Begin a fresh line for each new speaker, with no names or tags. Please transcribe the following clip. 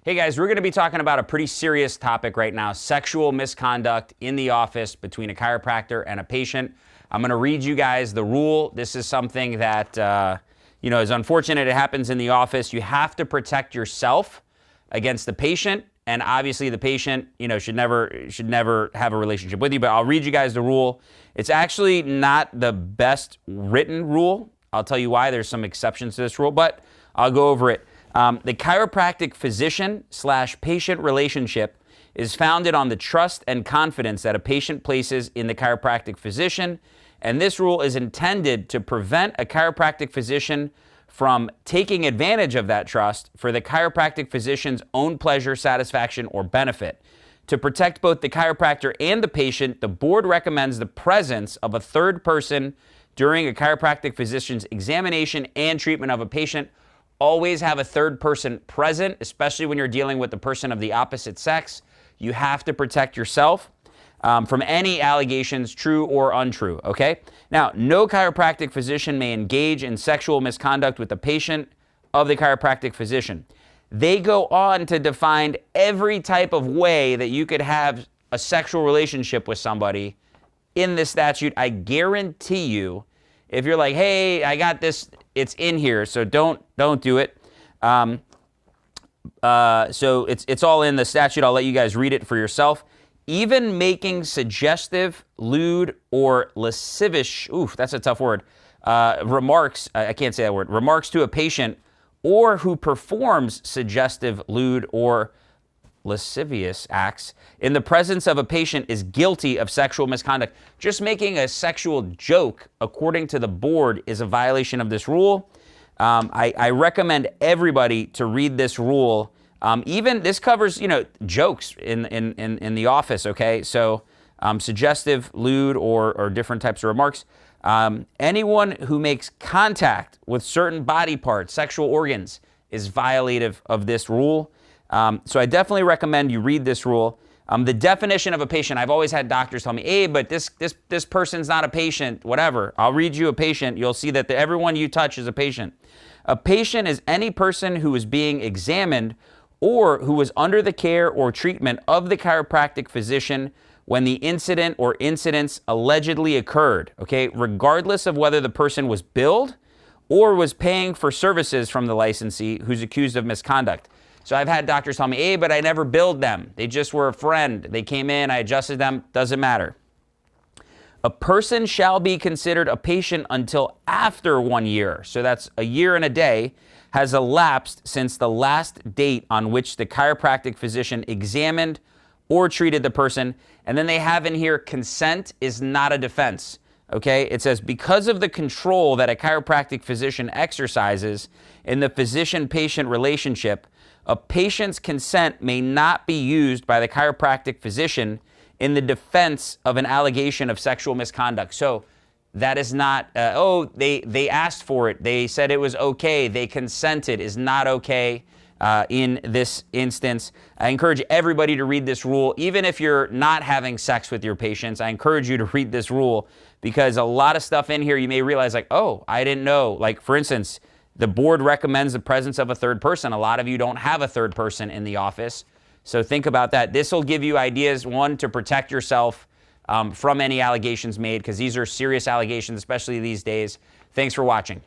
Hey guys, we're going to be talking about a pretty serious topic right now, sexual misconduct in the office between a chiropractor and a patient. I'm going to read you guys the rule. This is something that, is unfortunate. It happens in the office. You have to protect yourself against the patient, and obviously the patient, should never have a relationship with you, but I'll read you guys the rule. It's actually not the best written rule. I'll tell you why. There's some exceptions to this rule, but I'll go over it. The chiropractic physician/patient relationship is founded on the trust and confidence that a patient places in the chiropractic physician, and this rule is intended to prevent a chiropractic physician from taking advantage of that trust for the chiropractic physician's own pleasure, satisfaction, or benefit. To protect both the chiropractor and the patient, the board recommends the presence of a third person during a chiropractic physician's examination and treatment of a patient. Always have a third person present, especially when you're dealing with the person of the opposite sex. You have to protect yourself from any allegations, true or untrue, okay? Now, no chiropractic physician may engage in sexual misconduct with the patient of the chiropractic physician. They go on to define every type of way that you could have a sexual relationship with somebody in this statute. I guarantee you, if you're like, hey, I got this, it's in here, so don't do it. So it's all in the statute. I'll let you guys read it for yourself. Even making suggestive, lewd, or lascivious, that's a tough word, remarks, I can't say that word, remarks to a patient or who performs suggestive, lewd, or lascivious acts in the presence of a patient is guilty of sexual misconduct. Just making a sexual joke, according to the board, is a violation of this rule. I recommend everybody to read this rule. Even this covers, jokes in the office, okay? So suggestive, lewd, or different types of remarks. Anyone who makes contact with certain body parts, sexual organs, is violative of this rule. So I definitely recommend you read this rule. The definition of a patient, I've always had doctors tell me, hey, but this person's not a patient, whatever. I'll read you a patient. You'll see that everyone you touch is a patient. A patient is any person who is being examined or who is under the care or treatment of the chiropractic physician when the incident or incidents allegedly occurred, okay, regardless of whether the person was billed or was paying for services from the licensee who's accused of misconduct. So I've had doctors tell me, hey, but I never billed them. They just were a friend. They came in, I adjusted them, doesn't matter. A person shall be considered a patient until after 1 year, so that's a year and a day, has elapsed since the last date on which the chiropractic physician examined or treated the person. And then they have in here, consent is not a defense. Okay, it says, because of the control that a chiropractic physician exercises in the physician-patient relationship, a patient's consent may not be used by the chiropractic physician in the defense of an allegation of sexual misconduct. So that is not, they asked for it, they said it was okay, they consented, is not okay in this instance. I encourage everybody to read this rule. Even if you're not having sex with your patients, I encourage you to read this rule, because a lot of stuff in here you may realize like, oh, I didn't know. Like, for instance, the board recommends the presence of a third person. A lot of you don't have a third person in the office. So think about that. This will give you ideas, one, to protect yourself from any allegations made, because these are serious allegations, especially these days. Thanks for watching.